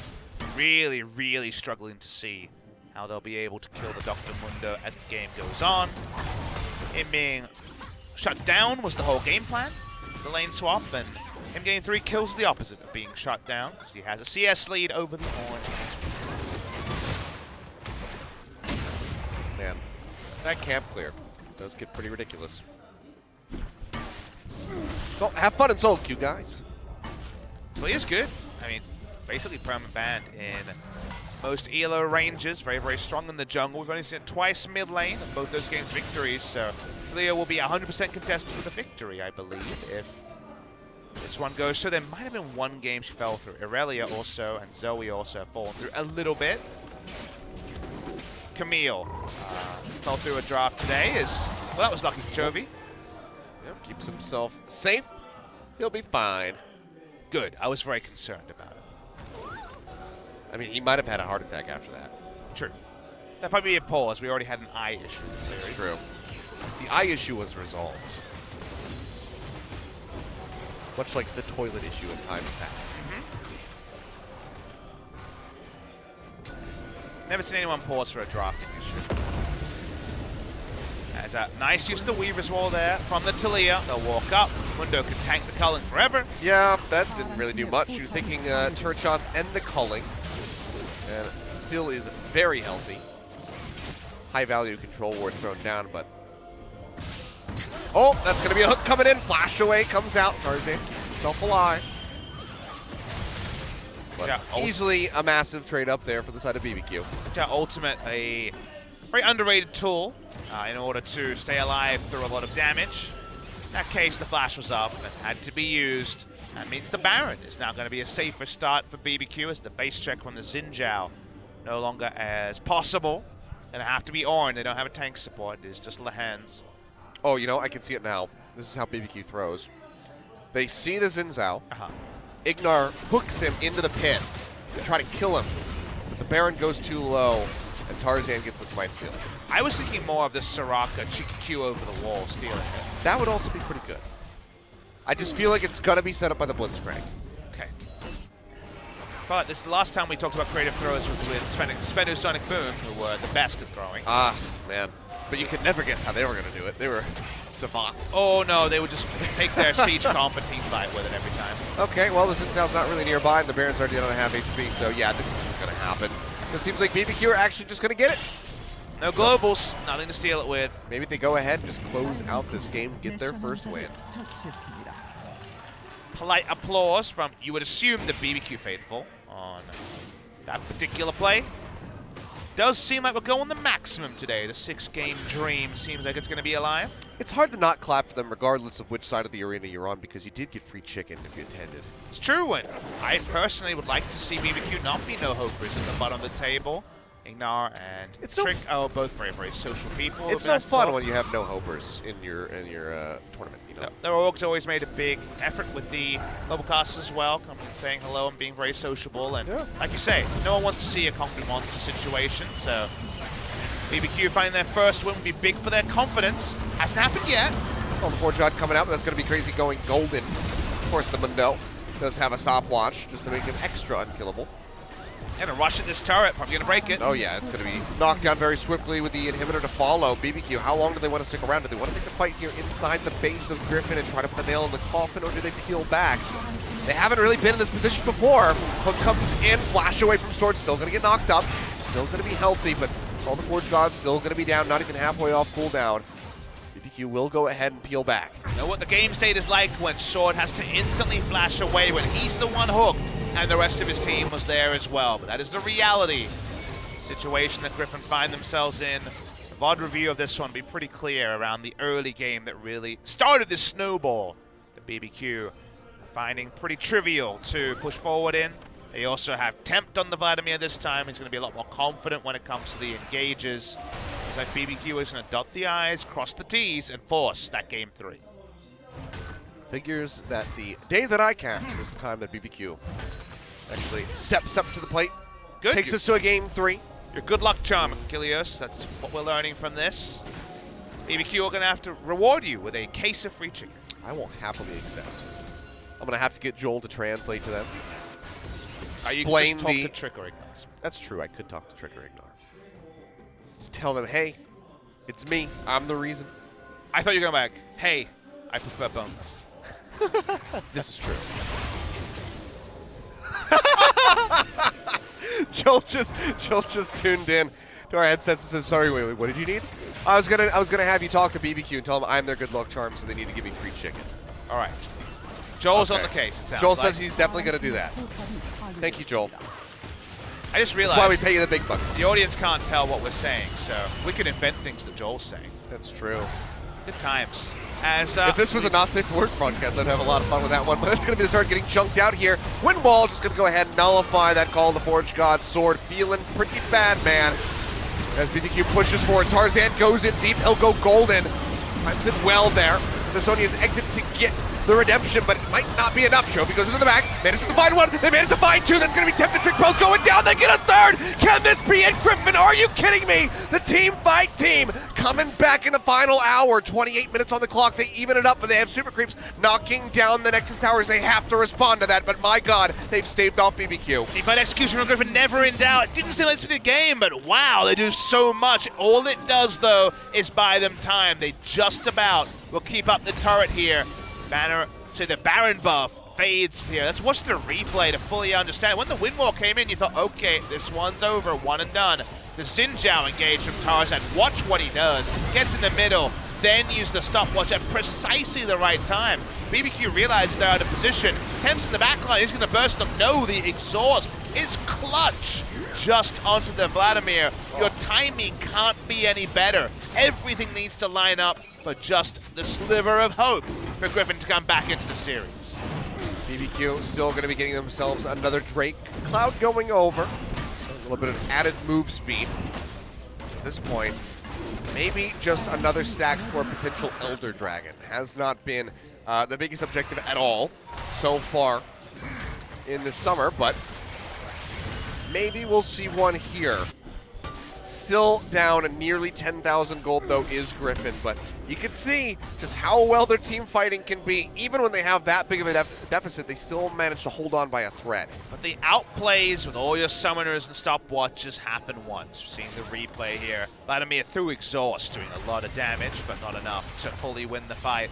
really, really struggling to see how they'll be able to kill the Dr. Mundo as the game goes on. Him being shut down was the whole game plan, the lane swap, and him getting 3 kills is the opposite of being shut down, because he has a CS lead over the orange. Man, that camp clear does get pretty ridiculous. Well, have fun in solo queue, guys. Lee is good. I mean, basically permanent banned in most ELO ranges. Very, very strong in the jungle. We've only seen it twice mid lane, and both those games victories. So Talia will be 100% contested with a victory, I believe, if this one goes. So there might have been one game she fell through. Irelia also, and Zoe also have fallen through a little bit. Camille fell through a draft today. Well, that was lucky for Chovy. Yep, keeps himself safe. He'll be fine. Good. I was very concerned about it. I mean, he might have had a heart attack after that. True. That'd probably be a pause. We already had an eye issue in the series. True. The eye issue was resolved. Much like the toilet issue in times past. Never seen anyone pause for a drafting issue. As a nice use of the Weaver's Wall there from the Talia. They'll walk up. Mundo could tank the culling forever. Yeah, that didn't really do much. She was taking turret shots and the culling. And still is very healthy. High value control ward thrown down, but... Oh, that's going to be a hook coming in. Flash away, comes out. Tarzan keeps himself alive. But yeah, easily a massive trade up there for the side of BBQ. Yeah, Ultimate, a very underrated tool in order to stay alive through a lot of damage. In that case, the flash was up and had to be used. That means the Baron is now going to be a safer start for BBQ as the face check from the Xin Zhao no longer as possible. Going to have to be Ornn. They don't have a tank support. It is just Lehans. Oh, you know, I can see it now. This is how BBQ throws. They see the Xin Zhao. Ignar hooks him into the pit to try to kill him. But the Baron goes too low, and Tarzan gets the smite steal. I was thinking more of the Soraka Chiki Q over the wall stealing it. That would also be pretty good. I just feel like it's going to be set up by the Blitzcrank. Okay. But this is the last time we talked about creative throws was with Spenu Sonic Boom, who were the best at throwing. Ah, man. But you could never guess how they were going to do it. They were savants. Oh, no, they would just take their siege comp and team fight with it every time. Okay, well, the Xin Zhao's not really nearby, and the Baron's already on a half HP, so yeah, this isn't going to happen. So it seems like BBQ are actually just going to get it. No globals, nothing to steal it with. Maybe they go ahead and just close out this game, get their first win. Polite applause from, you would assume, the BBQ faithful on that particular play. Does seem like we're going the maximum today. The 6-game dream seems like it's going to be alive. It's hard to not clap for them regardless of which side of the arena you're on because you did get free chicken if you attended. It's true, and I personally would like to see BBQ not be no-hopers at the bottom of the table. Ignar and Trick are both very, very social people. It's no fun when you have no hopers in your tournament. You know, their orgs always made a big effort with the global casts as well, coming and saying hello and being very sociable. And like you say, no one wants to see a concrete monster situation. So BBQ finding their first win would be big for their confidence. Hasn't happened yet. Well, the Forge God coming out, but that's going to be crazy going golden. Of course, the Mundo does have a stopwatch just to make him extra unkillable. And a rush at this turret, probably going to break it. Oh yeah, it's going to be knocked down very swiftly with the inhibitor to follow. BBQ, how long do they want to stick around? Do they want to take the fight here inside the base of Griffin and try to put the nail in the coffin, or do they peel back? They haven't really been in this position before. Hook comes in, flash away from Sword, still going to get knocked up, still going to be healthy, but all the Forge Gods still going to be down, not even halfway off cooldown. BBQ will go ahead and peel back. You know what the game state is like when Sword has to instantly flash away when he's the one hooked and the rest of his team was there as well. But that is the reality situation that Griffin find themselves in. The VOD review of this one will be pretty clear around the early game that really started this snowball that BBQ are finding pretty trivial to push forward in. They also have Tempt on the Vladimir this time. He's going to be a lot more confident when it comes to the engages. It's like BBQ is going to dot the I's, cross the T's, and force that game 3. Figures that the day that I cast is the time that BBQ actually steps up to the plate. Good. Takes us to a game 3. Your good luck charm, Kilios. That's what we're learning from this. BBQ are going to have to reward you with a case of free chicken. I will happily accept. I'm going to have to get Joel to translate to them. You can just talk to Trick or Ignore. That's true, I could talk to Trick or Ignore. Just tell them, hey, it's me, I'm the reason. I thought you were going to be like, hey, I prefer boneless. This is true. Joel just tuned in to our headsets and says, sorry, wait, what did you need? I was gonna have you talk to BBQ and tell them I'm their good luck charm, so they need to give me free chicken. All right. Joel's Okay. on the case, it sounds Joel like. says he's definitely gonna do that. Thank you, Joel. I just realized That's why we pay you the big bucks. the audience can't tell what we're saying, so we can invent things that Joel's saying. That's true. Good times. As If this was a not safe for work broadcast, I'd have a lot of fun with that one. But that's going to be the start getting chunked out here. Windwall just going to go ahead and nullify that call of the Forge God Sword. Feeling pretty bad, man. As BBQ pushes forward, Tarzan goes in deep. He'll go golden. Times it well there. The Sonya's exit to get the redemption, but it might not be enough. Shobi goes into the back, manages to find one. They manage to find two. That's going to be Tempted Trick Pros going down. They get a third. Can this be it, Griffin? Are you kidding me? The team fight team coming back in the final hour. 28 minutes on the clock. They even it up, but they have Super Creeps knocking down the Nexus Towers. They have to respond to that, but my God, they've staved off BBQ. Team fight execution from Griffin never in doubt. It didn't seem like this was the game, but wow, they do so much. All it does, though, is buy them time. They just about will keep up the turret here. The Baron buff fades here. Let's watch the replay to fully understand. When the Windwall came in, you thought, okay, this one's over, one and done. The Xin Zhao engaged from Tarzan. Watch what he does. Gets in the middle, then use the stopwatch at precisely the right time. BBQ realizes they're out of position. Temps in the backline, he's going to burst them. No, the exhaust is clutch. Just onto the Vladimir. Your timing can't be any better. Everything needs to line up for just the sliver of hope for Griffin to come back into the series. BBQ still going to be getting themselves another Drake Cloud going over. A little bit of added move speed. At this point, maybe just another stack for a potential Elder Dragon. Has not been the biggest objective at all so far in the summer, but maybe we'll see one here. Still down nearly 10,000 gold, though, is Griffin, but you can see just how well their team fighting can be. Even when they have that big of a deficit, they still manage to hold on by a thread. But the outplays with all your summoners and stopwatches happen once. We're seeing the replay here. Vladimir through exhaust doing a lot of damage, but not enough to fully win the fight.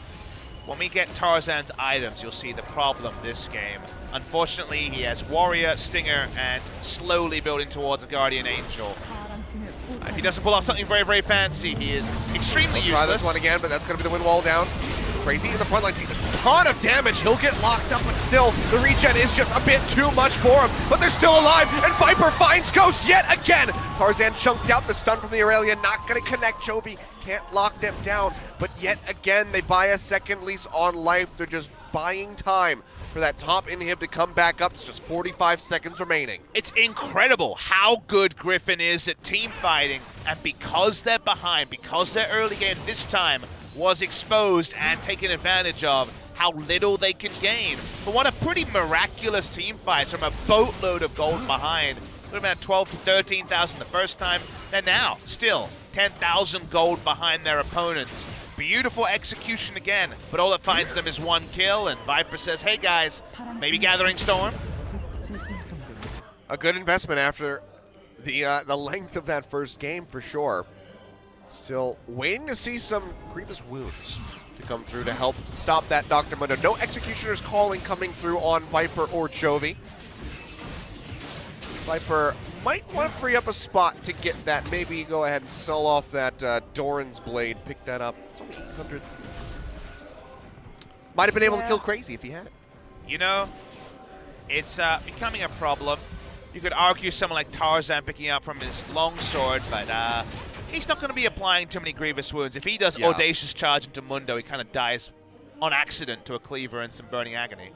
When we get Tarzan's items, you'll see the problem this game. Unfortunately, he has Warrior, Stinger, and slowly building towards a Guardian Angel. If he doesn't pull off something very, very fancy, he is extremely useless. Try this one again, but that's going to be the wind wall down. Crazy in the front line takes a ton of damage. He'll get locked up, but still, the regen is just a bit too much for him. But they're still alive, and Viper finds Ghost yet again. Tarzan chunked out the stun from the Aurelia, not going to connect. Jovi can't lock them down, but yet again, they buy a second lease on life. They're just buying time for that top inhib to come back up. It's just 45 seconds remaining. It's incredible how good Griffin is at team fighting, and because they're behind, because their early game this time was exposed and taken advantage of, how little they can gain. But what a pretty miraculous team fight from a boatload of gold behind. have been at 12 to 13,000 the first time. And now, still 10,000 gold behind their opponents. Beautiful execution again, but all that finds them is 1 kill, and Viper says, hey guys, maybe Gathering Storm? A good investment after the length of that first game, for sure. Still waiting to see some grievous wounds to come through to help stop that Dr. Mundo. No Executioner's Calling coming through on Viper or Chovy. Viper might want to free up a spot to get that. Maybe go ahead and sell off that Doran's Blade. Pick that up. It's only 800. Might have been able to kill Crazy if he had it. You know, it's becoming a problem. You could argue someone like Tarzan picking up from his longsword, but he's not going to be applying too many grievous wounds. If he does Audacious Charge into Mundo, he kind of dies on accident to a cleaver and some Burning Agony.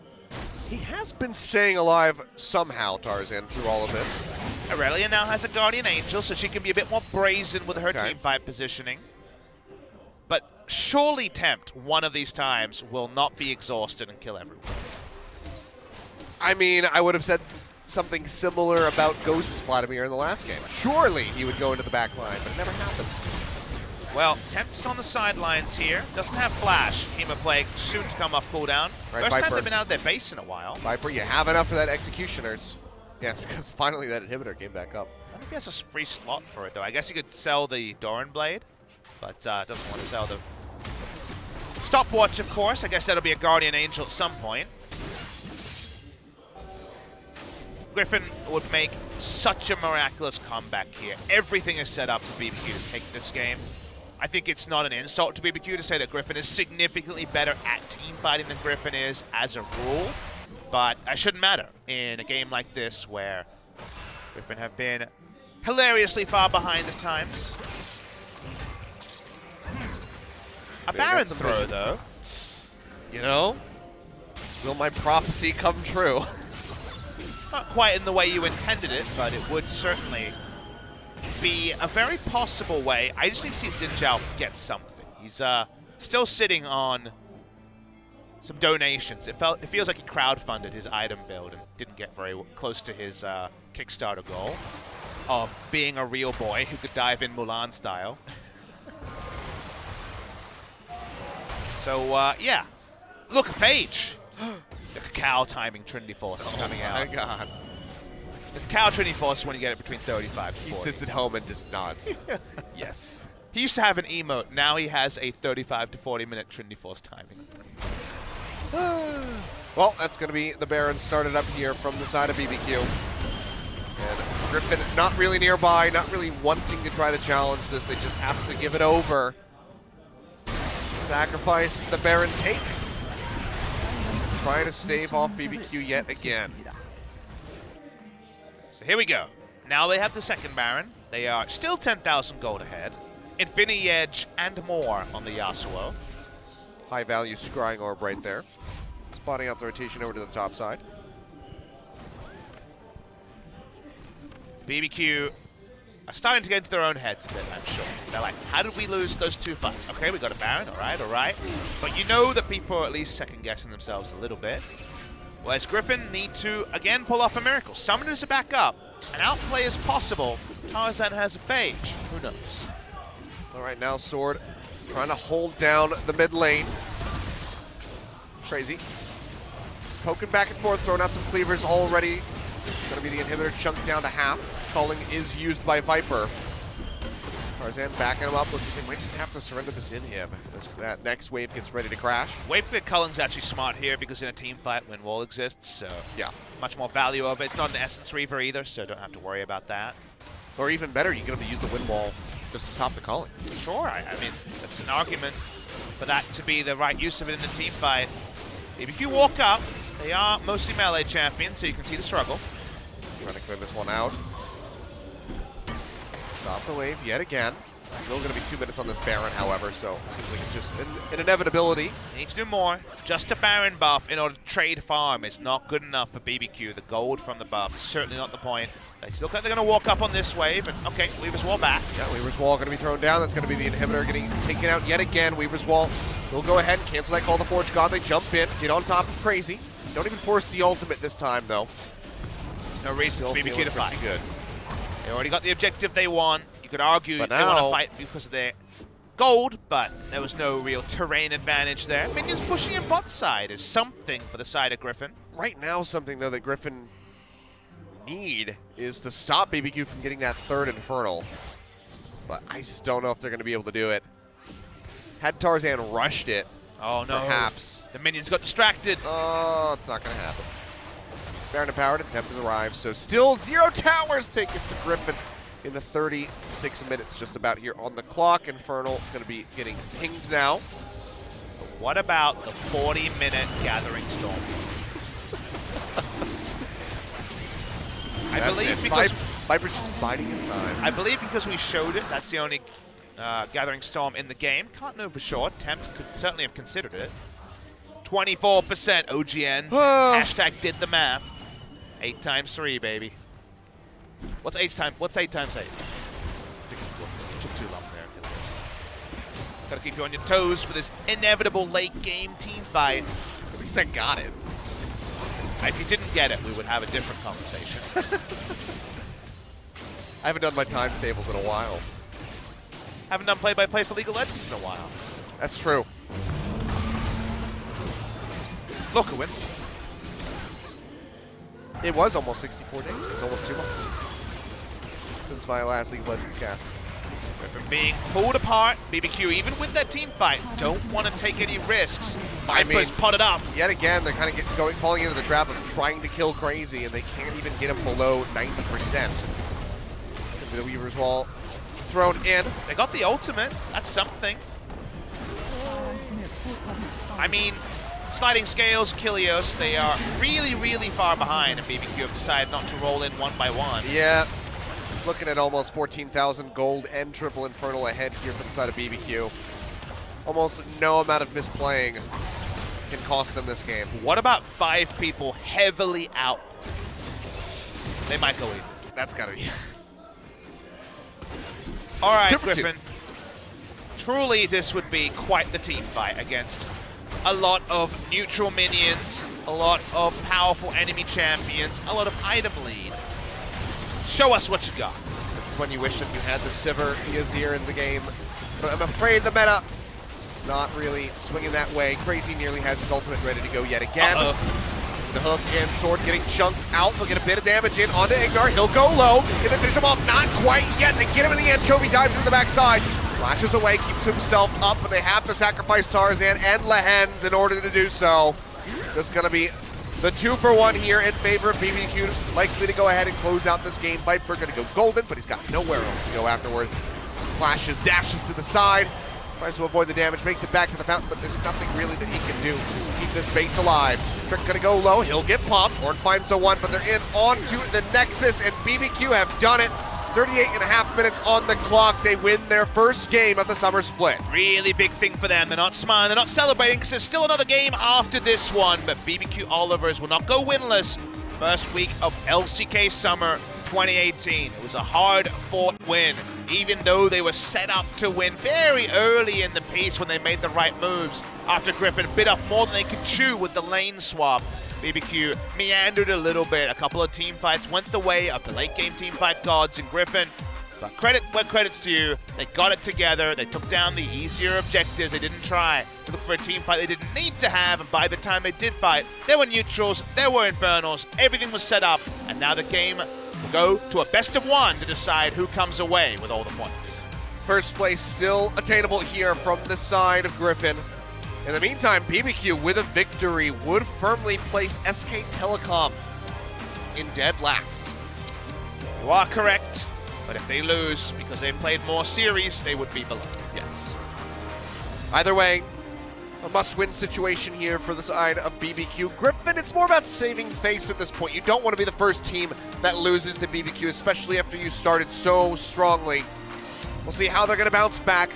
He has been staying alive somehow, Tarzan, through all of this. Aurelia now has a Guardian Angel, so she can be a bit more brazen with her team fight positioning. But surely Tempt, one of these times, will not be exhausted and kill everyone. I mean, I would have said something similar about Ghost's Vladimir in the last game. Surely he would go into the back line, but it never happened. Well, Tempt's on the sidelines here. Doesn't have Flash. Hemoplague soon to come off cooldown. Right, First Viper. time they've been out of their base in a while. Viper, you have enough for that Executioners. Yes, because finally that inhibitor came back up. I wonder if he has a free slot for it, though. I guess he could sell the Doran Blade, but doesn't want to sell the Stopwatch, of course. I guess that'll be a Guardian Angel at some point. Griffin would make such a miraculous comeback here. Everything is set up for BBQ to take this game. I think it's not an insult to BBQ to say that Griffin is significantly better at team fighting than Griffin is as a rule, but it shouldn't matter in a game like this where Griffin have been hilariously far behind at times. A Baron throw, though. You know, will my prophecy come true? Not quite in the way you intended it, but it would certainly be a very possible way. I just need to see Xin Zhao get something. He's still sitting on some donations. It feels like he crowdfunded his item build and didn't get very close to his Kickstarter goal of being a real boy who could dive in Mulan style. So, yeah. Look, Phage! The Cacao timing Trinity Force is coming out. Oh my god. The Cacao Trinity Force is when you get it between 35 to 40. He sits at home and just nods. Yes. He used to have an emote. Now he has a 35 to 40 minute Trinity Force timing. Well, that's going to be the Baron started up here from the side of BBQ. And Griffin not really nearby, not really wanting to try to challenge this. They just have to give it over. Sacrifice the Baron take. Trying to stave off BBQ yet again. So here we go. Now they have the second Baron. They are still 10,000 gold ahead. Infinity Edge and more on the Yasuo. High value scrying orb right there. Spotting out the rotation over to the top side. BBQ are starting to get into their own heads a bit, I'm sure. They're like, how did we lose those two fights? Okay, we got a Baron, all right. But you know that people are at least second-guessing themselves a little bit. Whereas Griffin need to, again, pull off a miracle. Summoners are back up. An outplay is possible. Tarzan has a Phage. Who knows? All right, now Sword trying to hold down the mid lane. Crazy. Just poking back and forth, throwing out some cleavers already. It's going to be the inhibitor chunked down to half. Culling is used by Viper. Tarzan backing him up. Looks like they might just have to surrender this inhib as that next wave gets ready to crash. Wave clear Culling's actually smart here because in a team fight when wall exists, so yeah, much more value of it. It's not an Essence Reaver either, so don't have to worry about that. Or even better, you can use the wind wall just to stop the Culling. Sure, I mean, that's an argument for that to be the right use of it in a team fight. If you walk up, they are mostly melee champions, so you can see the struggle. Trying to clear this one out. Stop the wave yet again. Still going to be 2 minutes on this Baron, however, so it seems like it's just an inevitability. Need to do more. Just a Baron buff in order to trade farm is not good enough for BBQ. The gold from the buff is certainly not the point. They still think they're going to walk up on this wave, and okay, Weaver's Wall back. Yeah, Weaver's Wall going to be thrown down. That's going to be the inhibitor getting taken out yet again. Weaver's Wall will go ahead and cancel that Call the Forge God. They jump in, get on top of Crazy. Don't even force the ultimate this time, though. No reason for BBQ to fight. Good. They already got the objective they want. You could argue But they want to now- fight because of their gold, but there was no real terrain advantage there. Minions pushing in bot side is something for the side of Griffin. Right now, something, though, that Griffin need is to stop BBQ from getting that third Infernal. But I just don't know if they're going to be able to do it. Had Tarzan rushed it, Oh no. perhaps. The minions got distracted. Oh, it's not going to happen. Baron empowered and Tempest arrives, so still 0 towers taken to Griffin in the 36 minutes just about here on the clock. Infernal going to be getting pinged now. But what about the 40-minute Gathering Storm? I That's believe it. because Viper's just biding his time. I believe because we showed it, that's the only Gathering Storm in the game. Can't know for sure. Tempt could certainly have considered it. 24% OGN. Hashtag did the math. 8 times 3, baby. What's 8 times 8? 64. Took too long there. Gotta keep you on your toes for this inevitable late game team fight. At least I got it. If you didn't get it, we would have a different conversation. I haven't done my times tables in a while. Haven't done play-by-play for League of Legends in a while. That's true. Look, a win. It was almost 64 days. It was almost 2 months since my last League of Legends cast. From being pulled apart, BBQ, even with that team fight, don't want to take any risks. Viper's potted up. Yet again, they're kind of falling into the trap of trying to kill Crazy, and they can't even get him below 90%. The Weaver's Wall thrown in. They got the ultimate. That's something. I mean, sliding scales, Kilios, they are really, really far behind, and BBQ have decided not to roll in one by one. Yeah. Looking at almost 14,000 gold and triple Infernal ahead here from the side of BBQ. Almost no amount of misplaying can cost them this game. What about 5 people heavily out? They might go in. That's gotta be. All right, 2 for 2. Griffin. Truly, this would be quite the team fight against a lot of neutral minions, a lot of powerful enemy champions, a lot of item lead. Show us what you got. This is when you wish that you had the Sivir Yazir in the game, but I'm afraid the meta is not really swinging that way. Crazy nearly has his ultimate ready to go yet again. The hook and sword getting chunked out. They'll get a bit of damage in onto Ignar. He'll go low. Can they finish him off? Not quite yet. They get him in the anchovy, dives into the backside. Flashes away, keeps himself up, but they have to sacrifice Tarzan and Lehens in order to do so. Just gonna be the 2-for-1 here in favor of BBQ. Likely to go ahead and close out this game. Viper gonna go golden, but he's got nowhere else to go afterwards. Flashes, dashes to the side. Tries to avoid the damage, makes it back to the fountain, but there's nothing really that he can do to keep this base alive. Trick gonna go low, he'll get popped. Horn finds the one, but they're in onto the Nexus, and BBQ have done it. 38.5 minutes on the clock. They win their first game of the summer split. Really big thing for them. They're not smiling, they're not celebrating because there's still another game after this one, but BBQ Olivers will not go winless. First week of LCK Summer 2018. It was a hard-fought win, even though they were set up to win very early in the piece when they made the right moves. After Griffin bit off more than they could chew with the lane swap, BBQ meandered a little bit. A couple of team fights went the way of the late game team fight gods in Griffin. But credit where credit's due. They got it together. They took down the easier objectives. They didn't try to look for a team fight they didn't need to have. And by the time they did fight, there were neutrals, there were infernals. Everything was set up. And now the game will go to a best of 1 to decide who comes away with all the points. First place still attainable here from the side of Griffin. In the meantime, BBQ with a victory would firmly place SK Telecom in dead last. You are correct, but if they lose because they've played more series, they would be below. Yes. Either way, a must-win situation here for the side of BBQ. Griffin, it's more about saving face at this point. You don't want to be the first team that loses to BBQ, especially after you started so strongly. We'll see how they're going to bounce back.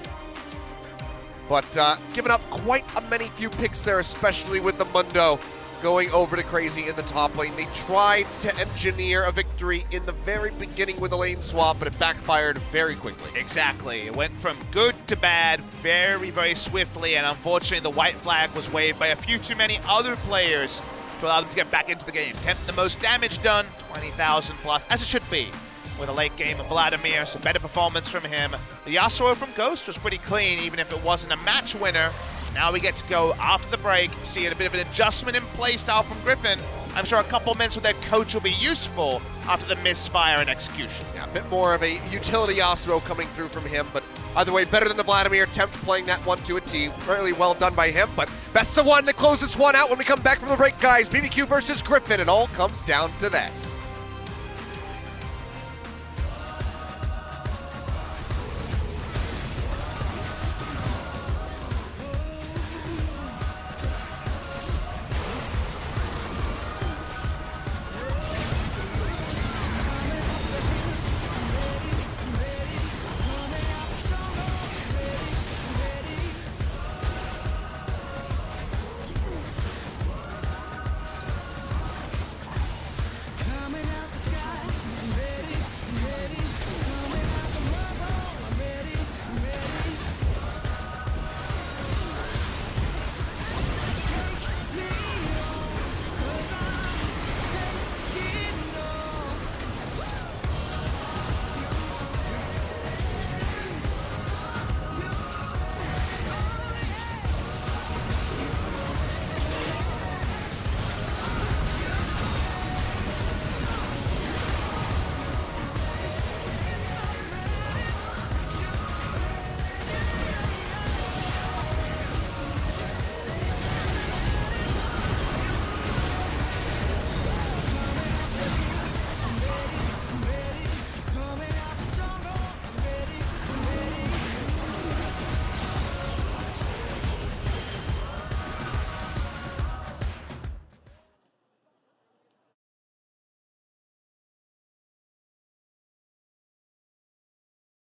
But giving up quite a few picks there, especially with the Mundo going over to Crazy in the top lane. They tried to engineer a victory in the very beginning with a lane swap, but it backfired very quickly. Exactly. It went from good to bad very, very swiftly, and unfortunately the white flag was waved by a few too many other players to allow them to get back into the game. 10th the most damage done, 20,000 plus, as it should be. with a late game of Vladimir, so better performance from him. The Yasuo from Ghost was pretty clean, even if it wasn't a match winner. Now we get to go after the break, see a bit of an adjustment in playstyle from GRIFFIN. I'm sure a couple minutes with their coach will be useful after the misfire and execution. Yeah, a bit more of a utility Yasuo coming through from him, but either way, better than the Vladimir attempt playing that one to a T. Really well done by him, but best of one to close this one out when we come back from the break, guys. BBQ versus GRIFFIN, it all comes down to this.